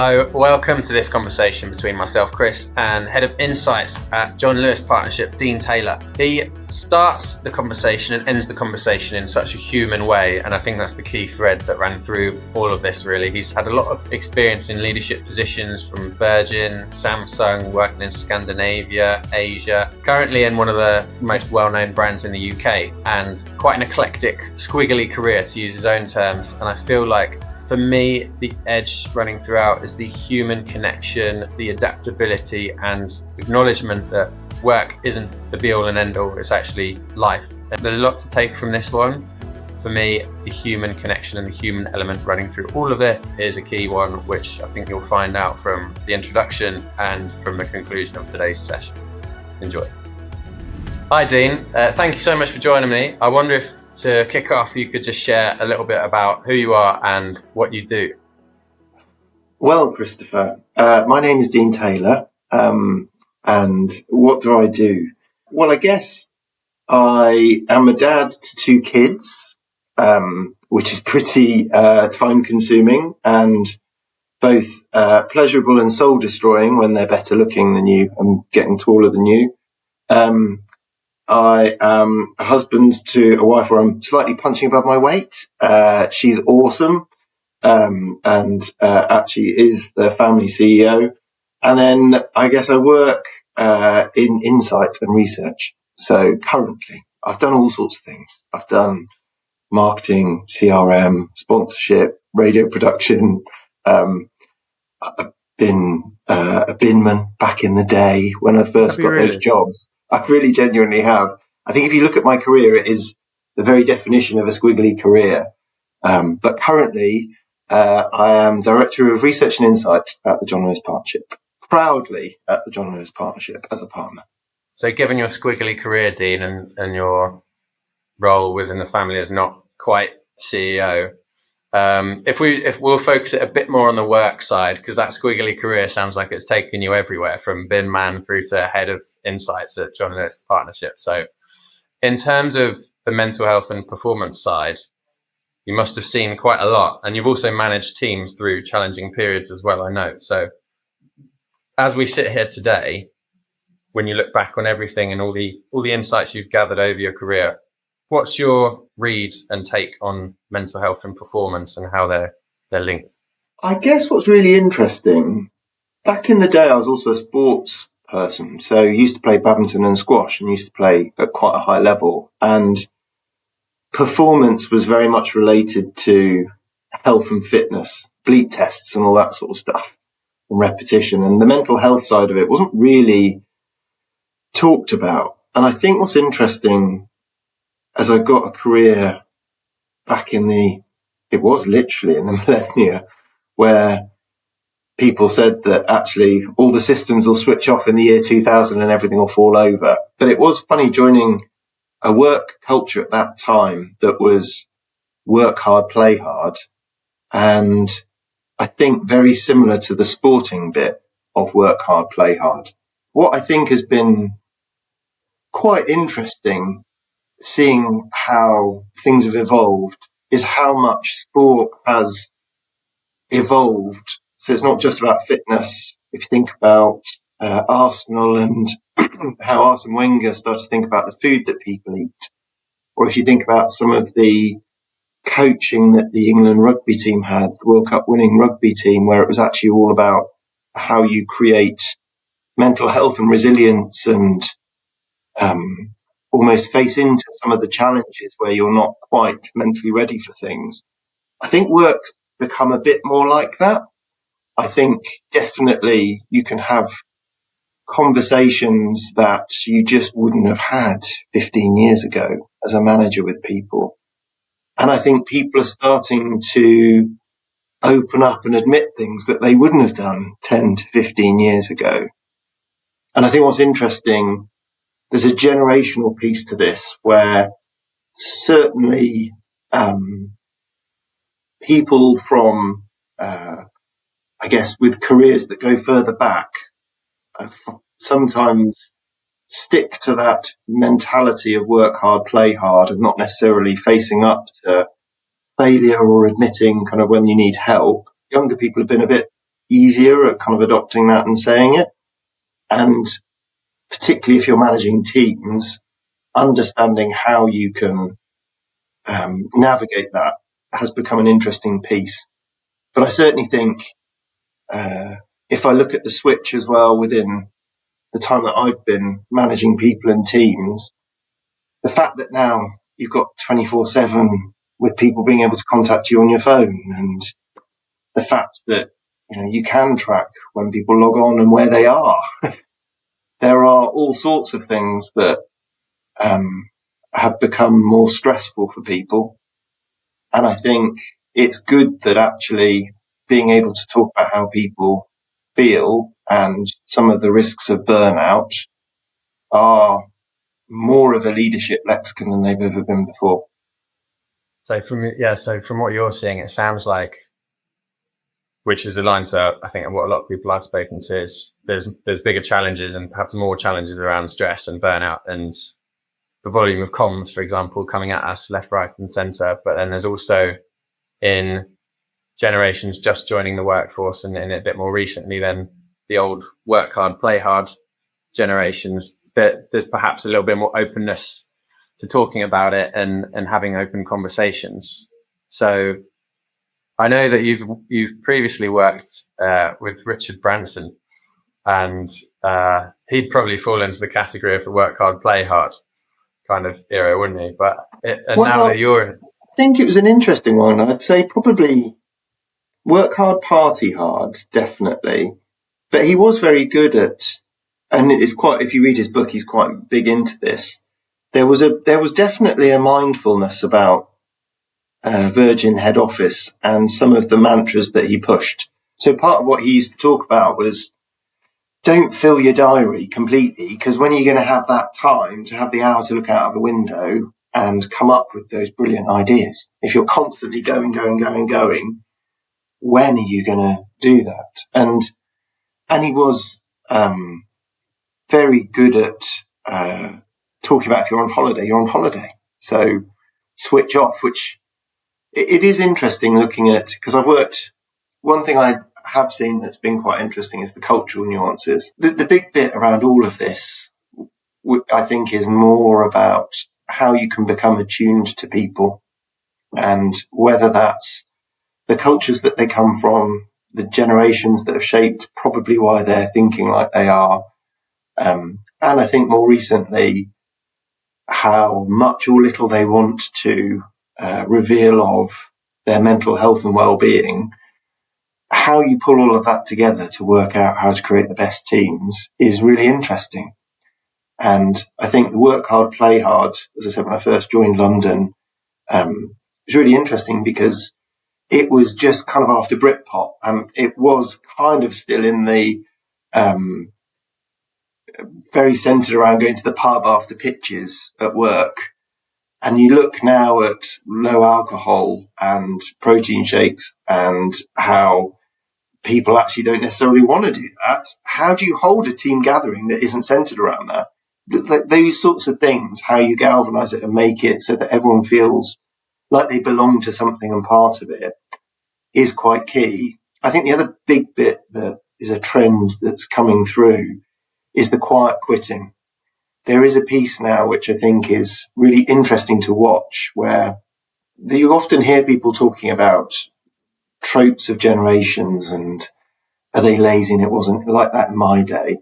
So welcome to this conversation between myself, Chris, and Head of Insights at John Lewis Partnership, Dean Taylor. He starts the conversation and ends the conversation in such a human way, and I think that's the key thread that ran through all of this, really. He's had a lot of experience in leadership positions from Virgin, Samsung, working in Scandinavia, Asia, currently in one of the most well-known brands in the UK, and quite an eclectic, squiggly career, to use his own terms. And I feel like for me, the edge running throughout is the human connection, the adaptability, and acknowledgement that work isn't the be-all and end-all, it's actually life. And there's a lot to take from this one. For me, the human connection and the human element running through all of it is a key one, which I think you'll find out from the introduction and from the conclusion of today's session. Enjoy. Hi, Dean. Thank you so much for joining me. I wonder if, to kick off, you could just share a little bit about who you are and what you do. Well, Christopher, my name is Dean Taylor, and what do I do? Well, I guess I am a dad to two kids, which is pretty time-consuming and both pleasurable and soul-destroying when they're better looking than you and getting taller than you. I am a husband to a wife where I'm slightly punching above my weight. She's awesome, and actually is the family CEO. And then I guess I work in insight and research. So currently, I've done all sorts of things. I've done marketing, CRM, sponsorship, radio production. I've been a binman back in the day when I first got those jobs. I really genuinely have. I think if you look at my career, it is the very definition of a squiggly career. But currently, I am Director of Research and Insights at the John Lewis Partnership. Proudly at the John Lewis Partnership as a partner. So given your squiggly career, Dean, and your role within the family as not quite CEO, if we'll focus it a bit more on the work side, because that squiggly career sounds like it's taken you everywhere from bin man through to head of insights at John Lewis Partnership. So in terms of the mental health and performance side, you must have seen quite a lot, and you've also managed teams through challenging periods as well, I know. So as we sit here today, when you look back on everything and all the insights you've gathered over your career, what's your read and take on mental health and performance and how they're linked? I guess what's really interesting, back in the day, I was also a sports person. So I used to play badminton and squash and used to play at quite a high level. And performance was very much related to health and fitness, bleep tests and all that sort of stuff, and repetition. And the mental health side of it wasn't really talked about. And I think what's interesting, as I got a career back it was literally in the millennia, where people said that actually all the systems will switch off in the year 2000 and everything will fall over. But it was funny joining a work culture at that time that was work hard, play hard. And I think very similar to the sporting bit of work hard, play hard. What I think has been quite interesting seeing how things have evolved is how much sport has evolved. So it's not just about fitness. If you think about Arsenal and how Arsene Wenger started to think about the food that people eat, or if you think about some of the coaching that the England rugby team had, the World Cup winning rugby team, where it was actually all about how you create mental health and resilience and almost face into some of the challenges where you're not quite mentally ready for things. I think work's become a bit more like that. I think definitely you can have conversations that you just wouldn't have had 15 years ago as a manager with people. And I think people are starting to open up and admit things that they wouldn't have done 10 to 15 years ago. And I think what's interesting, there's a generational piece to this where certainly people from, I guess, with careers that go further back, sometimes stick to that mentality of work hard, play hard, and not necessarily facing up to failure or admitting kind of when you need help. Younger people have been a bit easier at kind of adopting that and saying it. And particularly if you're managing teams, understanding how you can navigate that has become an interesting piece. But I certainly think if I look at the switch as well within the time that I've been managing people and teams, the fact that now you've got 24/7 with people being able to contact you on your phone, and the fact that you can track when people log on and where they are. There are all sorts of things that have become more stressful for people. And I think it's good that actually being able to talk about how people feel and some of the risks of burnout are more of a leadership lexicon than they've ever been before. So from what you're seeing, it sounds like, which is aligned to, I think, what a lot of people I've spoken to, is there's bigger challenges and perhaps more challenges around stress and burnout and the volume of comms, for example, coming at us left, right, and centre. But then there's also in generations just joining the workforce and a bit more recently than the old work hard, play hard generations, that there's perhaps a little bit more openness to talking about it and having open conversations. So I know that you've previously worked with Richard Branson, and he'd probably fall into the category of the work hard, play hard kind of era, wouldn't he? Now that you're I think it was an interesting one. I'd say probably work hard, party hard, definitely. But he was very good at, and it's quite, if you read his book, he's quite big into this. There was definitely a mindfulness about Virgin head office and some of the mantras that he pushed. So part of what he used to talk about was, don't fill your diary completely, because when are you going to have that time to have the hour to look out of the window and come up with those brilliant ideas? If you're constantly going, when are you going to do that? And he was very good at talking about, if you're on holiday, you're on holiday. So switch off, which it is interesting looking at, because I've worked, one thing I have seen that's been quite interesting is the cultural nuances. The big bit around all of this, I think, is more about how you can become attuned to people and whether that's the cultures that they come from, the generations that have shaped probably why they're thinking like they are. And I think more recently, how much or little they want to reveal of their mental health and well-being. How you pull all of that together to work out how to create the best teams is really interesting. And I think the work hard, play hard, as I said, when I first joined London, was really interesting because it was just kind of after Britpop, and it was kind of still in the very centred around going to the pub after pitches at work. And you look now at low alcohol and protein shakes and how people actually don't necessarily want to do that. How do you hold a team gathering that isn't centred around that? Those sorts of things, how you galvanise it and make it so that everyone feels like they belong to something and part of it, is quite key. I think the other big bit that is a trend that's coming through is the quiet quitting. There is a piece now which I think is really interesting to watch, where you often hear people talking about tropes of generations and are they lazy and it wasn't like that in my day.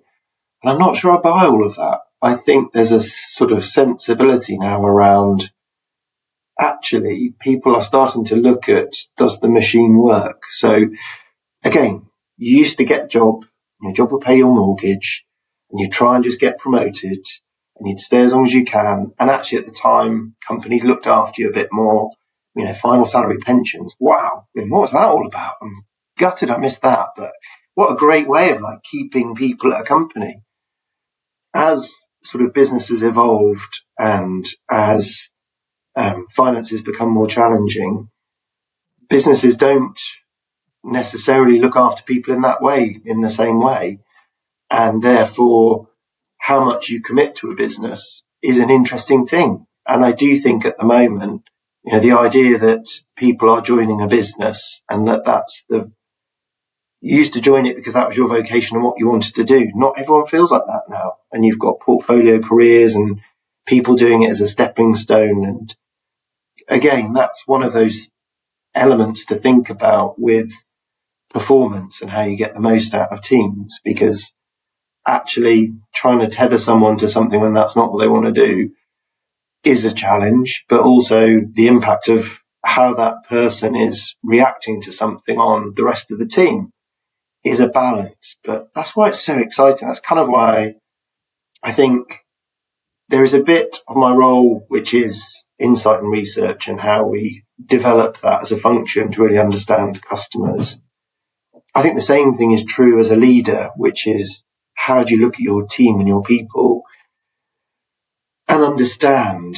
And I'm not sure I buy all of that. I think there's a sort of sensibility now around, actually, people are starting to look at, does the machine work? So again, you used to get a job, your job would pay your mortgage, and you try and just get promoted, and you'd stay as long as you can. And actually, at the time, companies looked after you a bit more. Final salary pensions. Wow, what was that all about? I'm gutted I missed that, but what a great way of keeping people at a company. As sort of businesses evolved and as finances become more challenging, businesses don't necessarily look after people in that way, in the same way. And therefore, how much you commit to a business is an interesting thing. And I do think at the moment, the idea that people are joining a business and that's you used to join it because that was your vocation and what you wanted to do. Not everyone feels like that now. And you've got portfolio careers and people doing it as a stepping stone. And again, that's one of those elements to think about with performance and how you get the most out of teams, because actually trying to tether someone to something when that's not what they want to do is a challenge, but also the impact of how that person is reacting to something on the rest of the team is a balance. But that's why it's so exciting. That's kind of why I think there is a bit of my role which is insight and research and how we develop that as a function to really understand customers. I think the same thing is true as a leader, which is how do you look at your team and your people and understand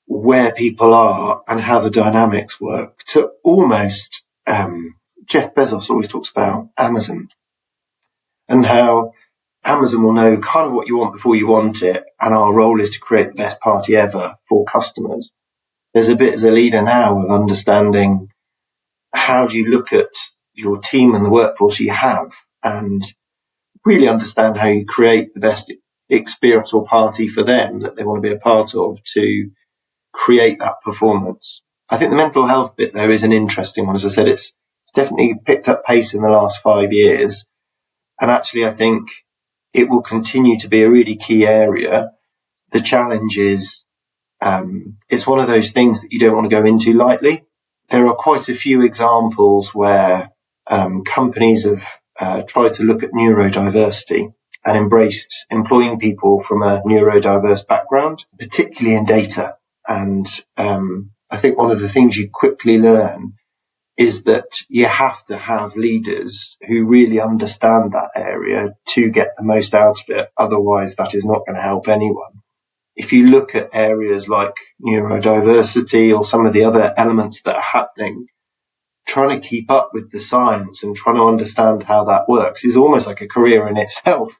where people are and how the dynamics work, to almost Jeff Bezos always talks about Amazon and how Amazon will know kind of what you want before you want it, and our role is to create the best party ever for customers. There's a bit as a leader now of understanding how do you look at your team and the workforce you have and really understand how you create the best experience or party for them that they want to be a part of to create that performance. I think the mental health bit, though, is an interesting one. As I said, it's definitely picked up pace in the last 5 years. And actually, I think it will continue to be a really key area. The challenge is it's one of those things that you don't want to go into lightly. There are quite a few examples where companies have tried to look at neurodiversity and embraced employing people from a neurodiverse background, particularly in data. And I think one of the things you quickly learn is that you have to have leaders who really understand that area to get the most out of it. Otherwise, that is not going to help anyone. If you look at areas like neurodiversity or some of the other elements that are happening, trying to keep up with the science and trying to understand how that works is almost like a career in itself.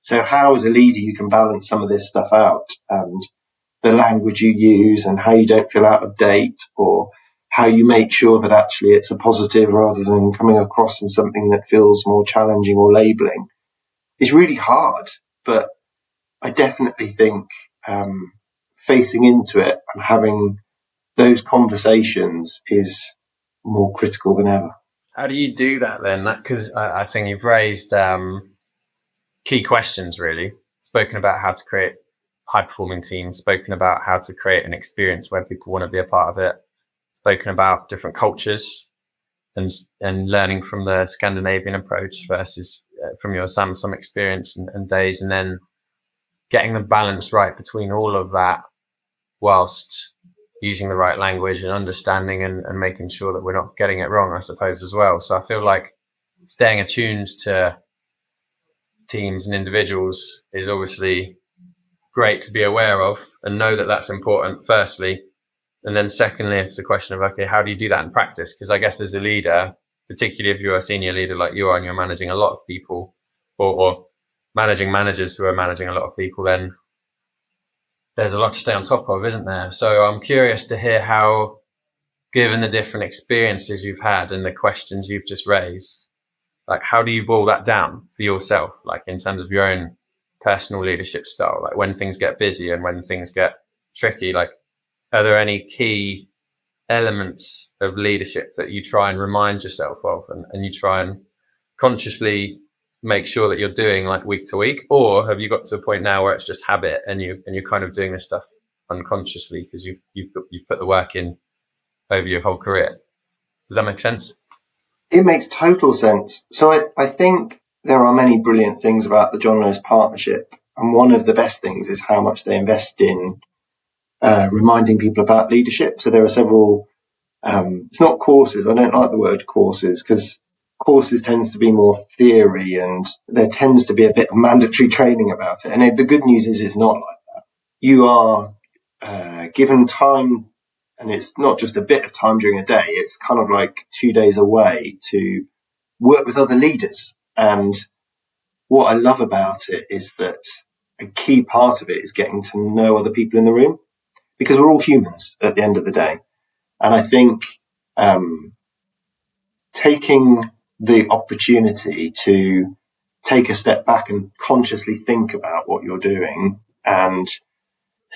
So how, as a leader, you can balance some of this stuff out, and the language you use and how you don't feel out of date, or how you make sure that actually it's a positive rather than coming across in something that feels more challenging or labeling, is really hard. But I definitely think facing into it and having those conversations is more critical than ever. How do you do that then? Because I think you've raised key questions, really. Spoken about how to create high-performing teams, spoken about how to create an experience where people want to be a part of it, spoken about different cultures and learning from the Scandinavian approach versus from your Samsung experience and days, and then getting the balance right between all of that whilst using the right language and understanding and making sure that we're not getting it wrong, I suppose, as well. So I feel like staying attuned to teams and individuals is obviously great to be aware of and know that that's important, firstly. And then secondly, it's a question of, okay, how do you do that in practice? Because I guess as a leader, particularly if you're a senior leader like you are and you're managing a lot of people, or managing managers who are managing a lot of people, then there's a lot to stay on top of, isn't there? So I'm curious to hear how, given the different experiences you've had and the questions you've just raised, like how do you boil that down for yourself, like in terms of your own personal leadership style, like when things get busy and when things get tricky, like are there any key elements of leadership that you try and remind yourself of and you try and consciously make sure that you're doing like week to week? Or have you got to a point now where it's just habit and you're kind of doing this stuff unconsciously because you've put the work in over your whole career? Does that make sense? It makes total sense. So I think there are many brilliant things about the John Lewis partnership. And one of the best things is how much they invest in reminding people about leadership. So there are several, it's not courses. I don't like the word courses because courses tends to be more theory and there tends to be a bit of mandatory training about it. And the good news is it's not like that. You are given time, and it's not just a bit of time during a day. It's kind of like 2 days away to work with other leaders. And what I love about it is that a key part of it is getting to know other people in the room, because we're all humans at the end of the day. And I think taking the opportunity to take a step back and consciously think about what you're doing and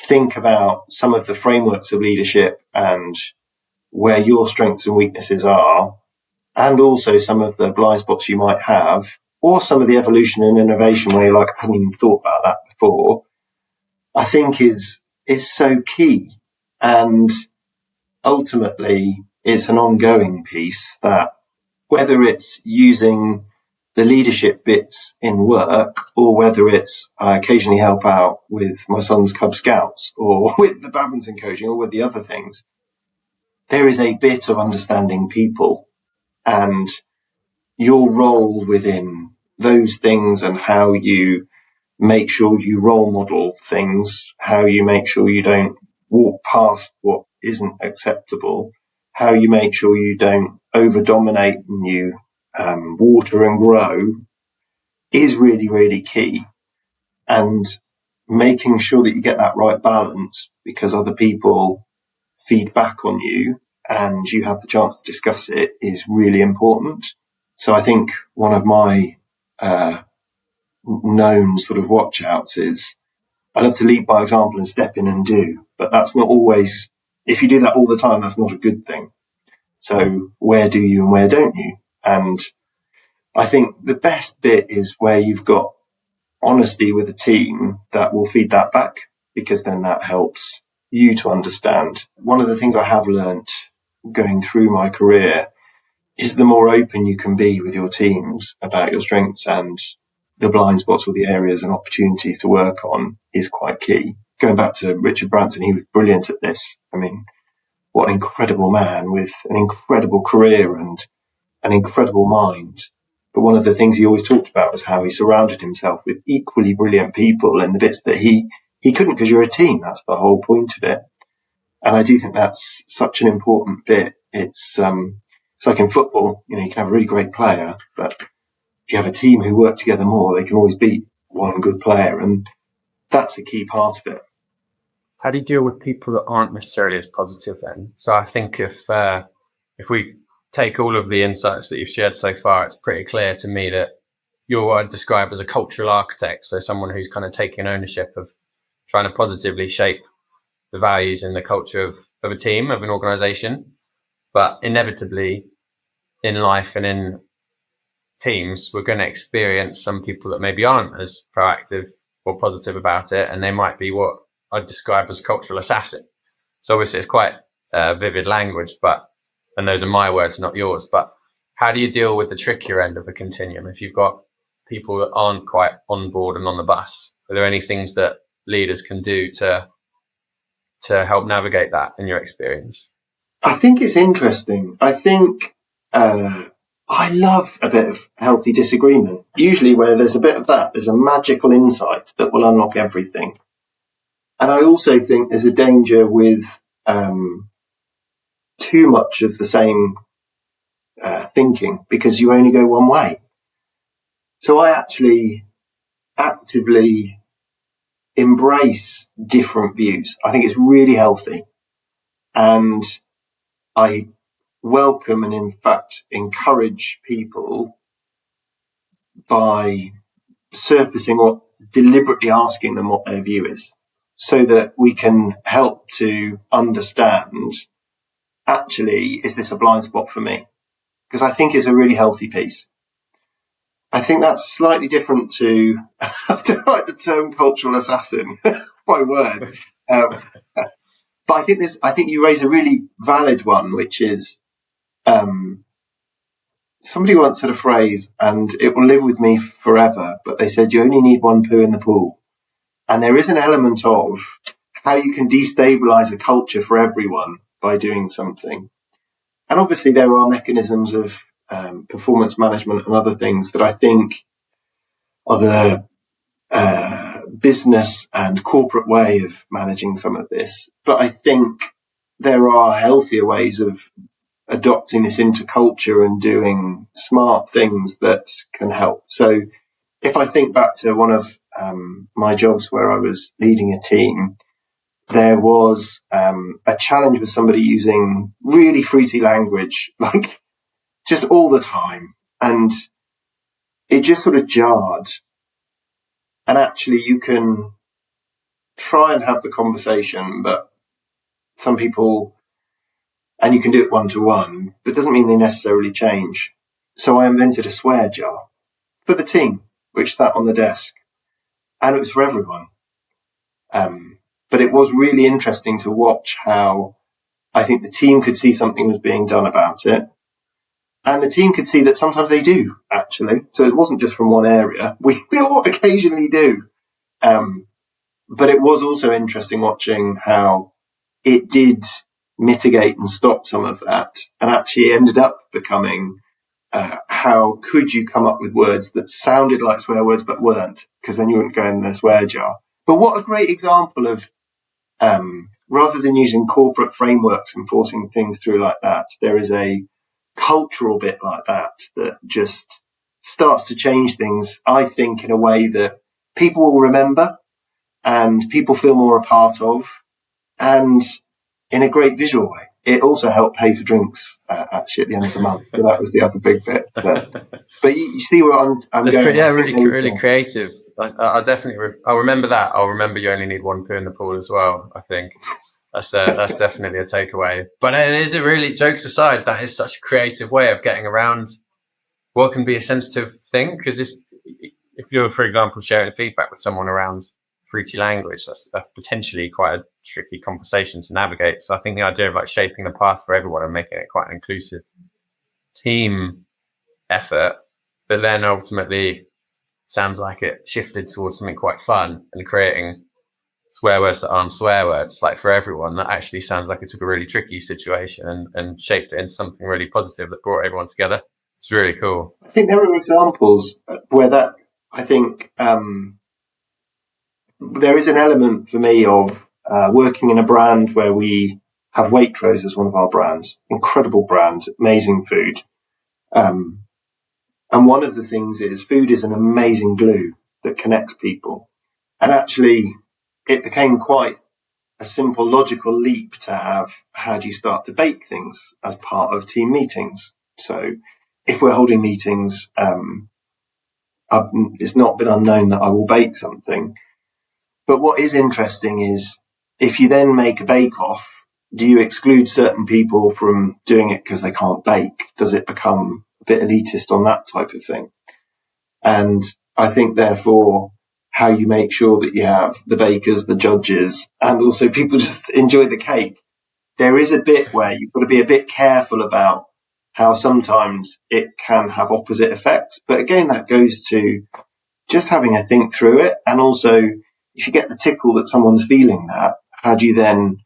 think about some of the frameworks of leadership and where your strengths and weaknesses are, and also some of the blind spots you might have, or some of the evolution and innovation where you're like, I hadn't even thought about that before, I think is so key. And ultimately, it's an ongoing piece that whether it's using the leadership bits in work or whether it's I occasionally help out with my son's Cub Scouts or with the badminton coaching or with the other things, there is a bit of understanding people and your role within those things and how you make sure you role model things, how you make sure you don't walk past what isn't acceptable, how you make sure you don't over dominate and you water and grow is really, really key. And making sure that you get that right balance because other people feed back on you and you have the chance to discuss it is really important. So I think one of my known sort of watch outs is I love to lead by example and step in and do, but that's not always, if you do that all the time, that's not a good thing. So where do you and where don't you? And I think the best bit is where you've got honesty with a team that will feed that back, because then that helps you to understand. One of the things I have learnt going through my career is the more open you can be with your teams about your strengths and the blind spots or the areas and opportunities to work on is quite key. Going back to Richard Branson, he was brilliant at this. I mean, what an incredible man with an incredible career and an incredible mind. But one of the things he always talked about was how he surrounded himself with equally brilliant people in the bits that he couldn't, because you're a team. That's the whole point of it. And I do think that's such an important bit. It's like in football, you know, you can have a really great player, but if you have a team who work together more, they can always beat one good player. And that's a key part of it. How do you deal with people that aren't necessarily as positive then? So I think if we take all of the insights that you've shared so far, it's pretty clear to me that you're what I'd describe as a cultural architect. So someone who's kind of taking ownership of trying to positively shape the values and the culture of a team, of an organization. But inevitably in life and in teams, we're going to experience some people that maybe aren't as proactive or positive about it. And they might be what I'd describe as a cultural assassin. So obviously it's quite vivid language, and those are my words, not yours. But how do you deal with the trickier end of the continuum? If you've got people that aren't quite on board and on the bus, are there any things that leaders can do to help navigate that in your experience? I think it's interesting. I think I love a bit of healthy disagreement. Usually where there's a bit of that, there's a magical insight that will unlock everything. And I also think there's a danger with too much of the same thinking, because you only go one way. So I actually actively embrace different views. I think it's really healthy. And I welcome and in fact encourage people by surfacing or deliberately asking them what their view is, so that we can help to understand, actually, is this a blind spot for me? Because I think it's a really healthy piece. I think that's slightly different to, I don't like the term cultural assassin, my word. But I think you raise a really valid one, which is, somebody once had a phrase, and it will live with me forever, but they said you only need one poo in the pool. And there is an element of how you can destabilize a culture for everyone by doing something. And obviously there are mechanisms of performance management and other things that I think are the business and corporate way of managing some of this. But I think there are healthier ways of adopting this into culture and doing smart things that can help. So if I think back to one of my jobs where I was leading a team, there was a challenge with somebody using really fruity language, like just all the time. And it just sort of jarred. And actually you can try and have the conversation, but some people, and you can do it one-to-one, but it doesn't mean they necessarily change. So I invented a swear jar for the team, which sat on the desk, and it was for everyone. But it was really interesting to watch how I think the team could see something was being done about it. And the team could see that sometimes they do, actually. So it wasn't just from one area. We all occasionally do. But it was also interesting watching how it did mitigate and stop some of that, and actually ended up becoming how could you come up with words that sounded like swear words but weren't, because then you wouldn't go in the swear jar. But what a great example of rather than using corporate frameworks and forcing things through like that, there is a cultural bit like that that just starts to change things, I think, in a way that people will remember and people feel more a part of, and in a great visual way. It also helped pay for drinks actually at the end of the month, so that was the other big bit. But you see where I'm That's going. yeah, really creative. I'll definitely, I'll remember that. I'll remember you only need one poo in the pool as well. I think that's definitely a takeaway. But it is a really, jokes aside, that is such a creative way of getting around what can be a sensitive thing. Because if you're, for example, sharing feedback with someone around fruity language, that's potentially quite a tricky conversation to navigate. So I think the idea of like shaping the path for everyone and making it quite an inclusive team effort, but then ultimately sounds like it shifted towards something quite fun and creating swear words that aren't swear words, like for everyone. That actually sounds like it took a really tricky situation and shaped it into something really positive that brought everyone together. It's really cool. I think there are examples where that, I think there is an element for me of working in a brand where we have Waitrose as one of our brands. Incredible brand, amazing food. And one of the things is food is an amazing glue that connects people. And actually, it became quite a simple logical leap to have how do you start to bake things as part of team meetings. So if we're holding meetings, it's not been unknown that I will bake something. But what is interesting is if you then make a bake-off, do you exclude certain people from doing it because they can't bake? Does it become a bit elitist on that type of thing? And I think, therefore, how you make sure that you have the bakers, the judges, and also people just enjoy the cake. There is a bit where you've got to be a bit careful about how sometimes it can have opposite effects. But again, that goes to just having a think through it. And also, if you get the tickle that someone's feeling that, how do you then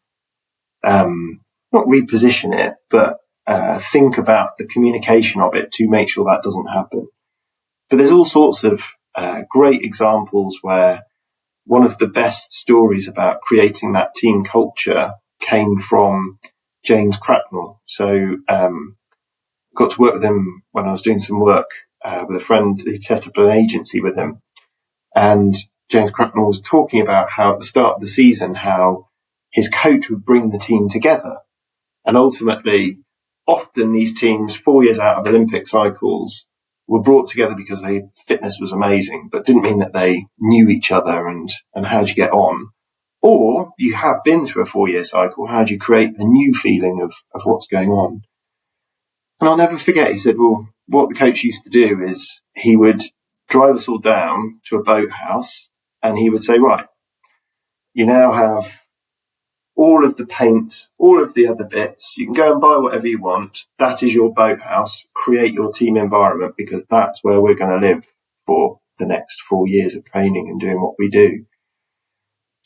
not reposition it, but think about the communication of it to make sure that doesn't happen. But there's all sorts of great examples where one of the best stories about creating that team culture came from James Cracknell. So got to work with him when I was doing some work with a friend. He'd set up an agency with him. And James Cracknell was talking about how at the start of the season, how his coach would bring the team together. And ultimately, often these teams, 4 years out of Olympic cycles, were brought together because their fitness was amazing, but didn't mean that they knew each other and how'd you get on. Or you have been through a 4-year cycle, how do you create a new feeling of what's going on? And I'll never forget, he said, well, what the coach used to do is he would drive us all down to a boathouse and he would say, right, you now have all of the paint, all of the other bits. You can go and buy whatever you want. That is your boathouse. Create your team environment because that's where we're going to live for the next 4 years of training and doing what we do.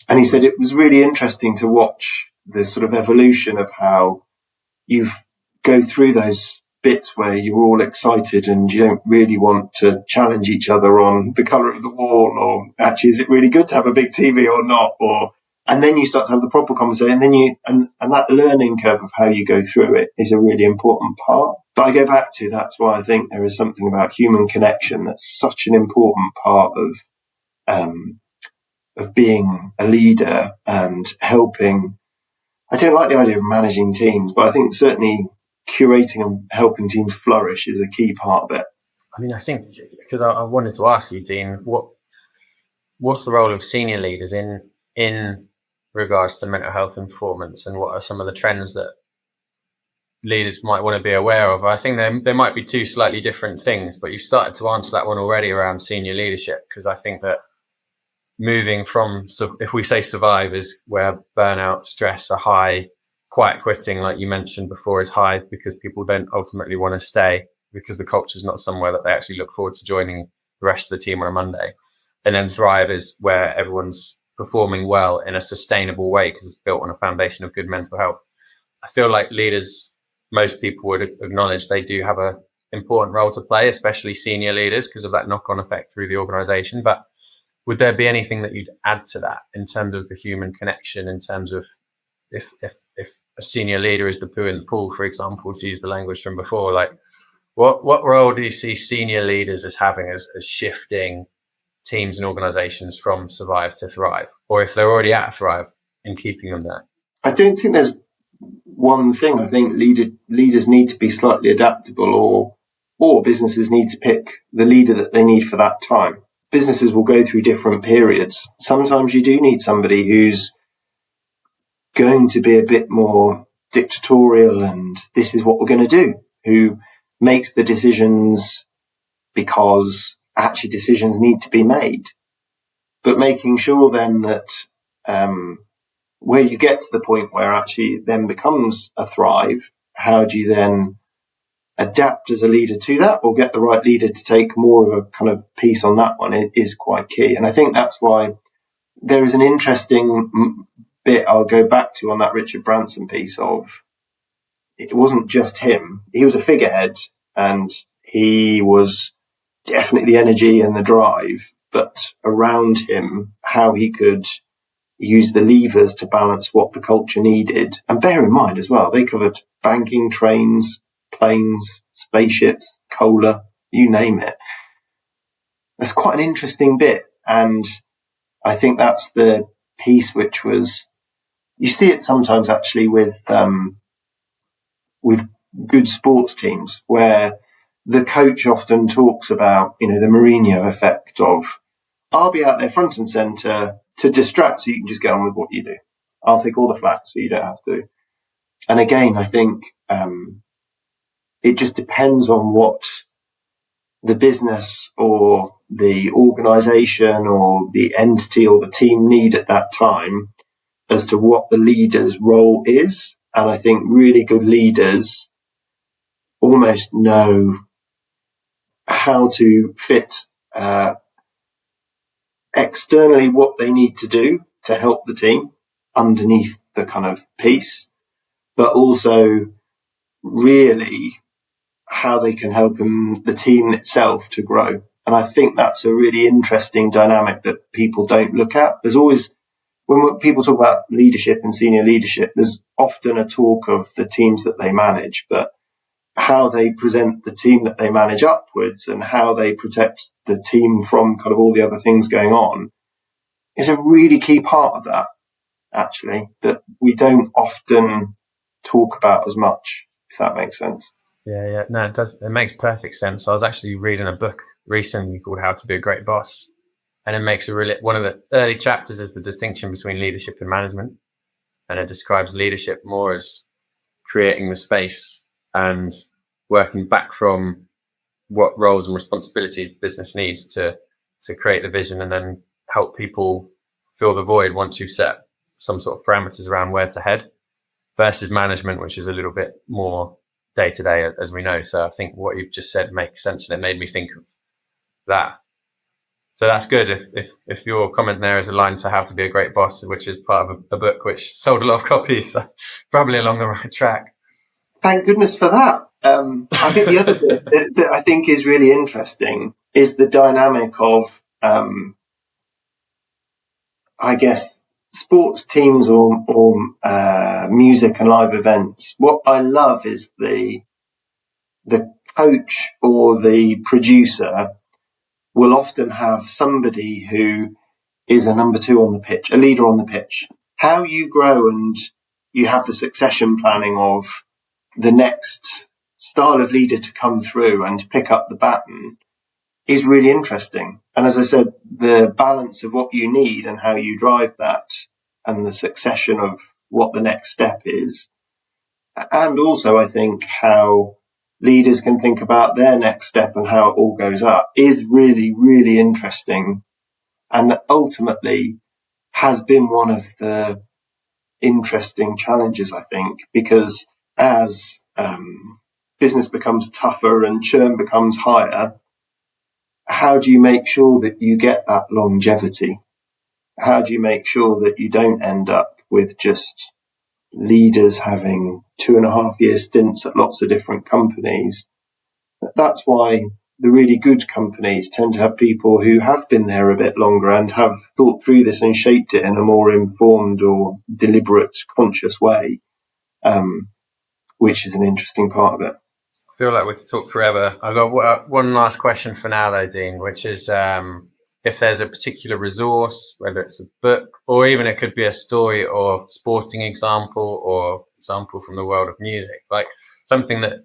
And he said it was really interesting to watch the sort of evolution of how you go through those bits where you're all excited and you don't really want to challenge each other on the colour of the wall or actually is it really good to have a big TV or not, or and then you start to have the proper conversation and then and that learning curve of how you go through it is a really important part. But I go back to that's why I think there is something about human connection that's such an important part of being a leader and helping. I don't like the idea of managing teams, but I think certainly curating and helping teams flourish is a key part of it. I mean, I think because I wanted to ask you, Dean, what's the role of senior leaders in regards to mental health and performance, and what are some of the trends that leaders might want to be aware of? I think there might be two slightly different things, but you've started to answer that one already around senior leadership, because I think that moving from, if we say survive is where burnout, stress are high, quiet quitting, like you mentioned before, is high because people don't ultimately want to stay because the culture is not somewhere that they actually look forward to joining the rest of the team on a Monday. And then thrive is where everyone's performing well in a sustainable way because it's built on a foundation of good mental health. I feel like leaders, most people would acknowledge they do have a important role to play, especially senior leaders, because of that knock-on effect through the organization. But would there be anything that you'd add to that in terms of the human connection, in terms of if a senior leader is the poo in the pool, for example, to use the language from before, like what role do you see senior leaders as having as shifting teams and organizations from survive to thrive, or if they're already at thrive, in keeping them there? I don't think there's one thing. I think leaders need to be slightly adaptable, or businesses need to pick the leader that they need for that time. Businesses will go through different periods. Sometimes you do need somebody who's going to be a bit more dictatorial and this is what we're going to do, who makes the decisions because actually decisions need to be made. But making sure then that where you get to the point where actually then becomes a thrive, how do you then adapt as a leader to that, or get the right leader to take more of a kind of piece on that one is quite key. And I think that's why there is an interesting bit I'll go back to on that Richard Branson piece of, it wasn't just him. He was a figurehead and he was definitely the energy and the drive, but around him, how he could use the levers to balance what the culture needed. And bear in mind as well, they covered banking, trains, planes, spaceships, cola, you name it. That's quite an interesting bit. And I think that's the piece which was, you see it sometimes actually with good sports teams where the coach often talks about, the Mourinho effect of, I'll be out there front and centre to distract so you can just get on with what you do. I'll take all the flak so you don't have to. And again, I think it just depends on what the business or the organisation or the entity or the team need at that time as to what the leader's role is. And I think really good leaders almost know how to fit externally what they need to do to help the team underneath the kind of piece, but also really how they can help the team itself to grow. And I think that's a really interesting dynamic that people don't look at. There's always, when people talk about leadership and senior leadership, there's often a talk of the teams that they manage, but how they present the team that they manage upwards and how they protect the team from kind of all the other things going on is a really key part of that, actually, that we don't often talk about as much, if that makes sense. Yeah. No, it does. It makes perfect sense. I was actually reading a book recently called How to Be a Great Boss. And it makes one of the early chapters is the distinction between leadership and management. And it describes leadership more as creating the space and working back from what roles and responsibilities the business needs to create the vision and then help people fill the void once you've set some sort of parameters around where to head, versus management, which is a little bit more day to day, as we know. So I think what you've just said makes sense, and it made me think of that. So that's good. If your comment there is aligned to How to Be a Great Boss, which is part of a book which sold a lot of copies, so probably along the right track. Thank goodness for that. I think the other bit that I think is really interesting is the dynamic of, I guess, sports teams or music and live events. What I love is the coach or the producer will often have somebody who is a number two on the pitch, a leader on the pitch. How you grow and you have the succession planning of the next style of leader to come through and pick up the baton is really interesting. And as I said, the balance of what you need and how you drive that, and the succession of what the next step is. And also, I think how leaders can think about their next step and how it all goes up is really, really interesting. And ultimately has been one of the interesting challenges, I think, because as business becomes tougher and churn becomes higher, how do you make sure that you get that longevity? How do you make sure that you don't end up with just leaders having 2.5 year stints at lots of different companies? That's why the really good companies tend to have people who have been there a bit longer and have thought through this and shaped it in a more informed or deliberate, conscious way, which is an interesting part of it. I feel like we could talk forever. I've got one last question for now, though, Dean, which is if there's a particular resource, whether it's a book or even it could be a story or sporting example or example from the world of music, like something that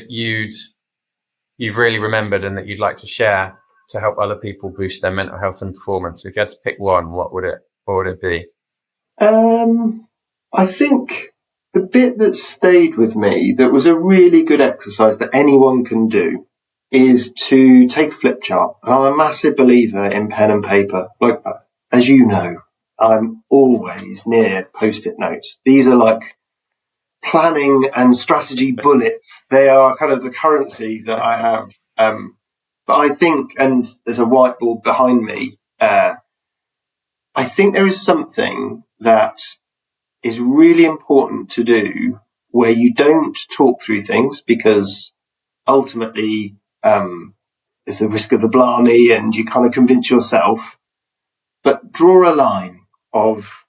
you've really remembered and that you'd like to share to help other people boost their mental health and performance. If you had to pick one, what would it be? I think the bit that stayed with me that was a really good exercise that anyone can do is to take a flip chart. And I'm a massive believer in pen and paper. Like, as you know, I'm always near post-it notes. These are like planning and strategy bullets. They are kind of the currency that I have. But I think, and there's a whiteboard behind me, I think there is something that is really important to do where you don't talk through things, because ultimately there's the risk of the blarney and you kind of convince yourself, but draw a line of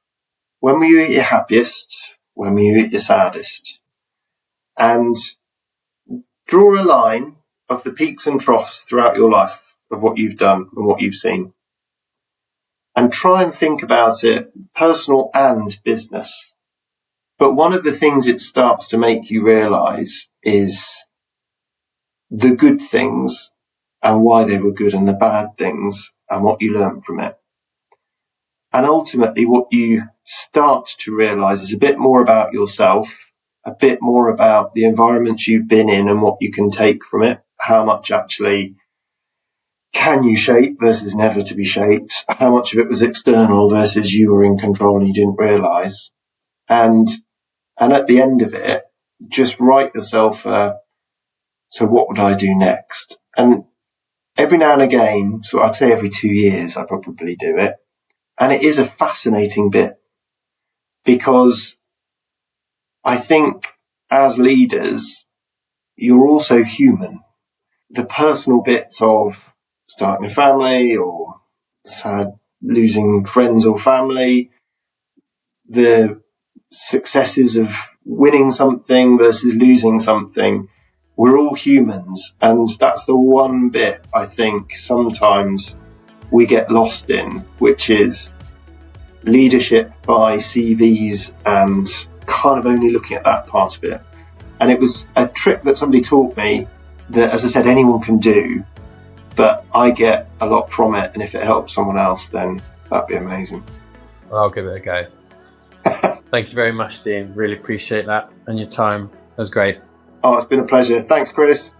when were you at your happiest, when were you at your saddest, and draw a line of the peaks and troughs throughout your life of what you've done and what you've seen, and try and think about it personal and business. But one of the things it starts to make you realize is the good things and why they were good, and the bad things and what you learned from it. And ultimately what you start to realize is a bit more about yourself, a bit more about the environments you've been in and what you can take from it, how much actually can you shape versus never to be shaped, how much of it was external versus you were in control and you didn't realize. And at the end of it, just write yourself, so what would I do next? And every now and again, so I'd say every 2 years, I probably do it. And it is a fascinating bit, because I think as leaders, you're also human. The personal bits of starting a family or sad losing friends or family, the successes of winning something versus losing something, we're all humans. And that's the one bit I think sometimes we get lost in, which is leadership by CVs and kind of only looking at that part of it. And it was a trick that somebody taught me that, as I said, anyone can do, but I get a lot from it. And if it helps someone else, then that'd be amazing. Well, I'll give it a go. Thank you very much, Dean. Really appreciate that and your time. That was great. Oh, it's been a pleasure. Thanks, Chris.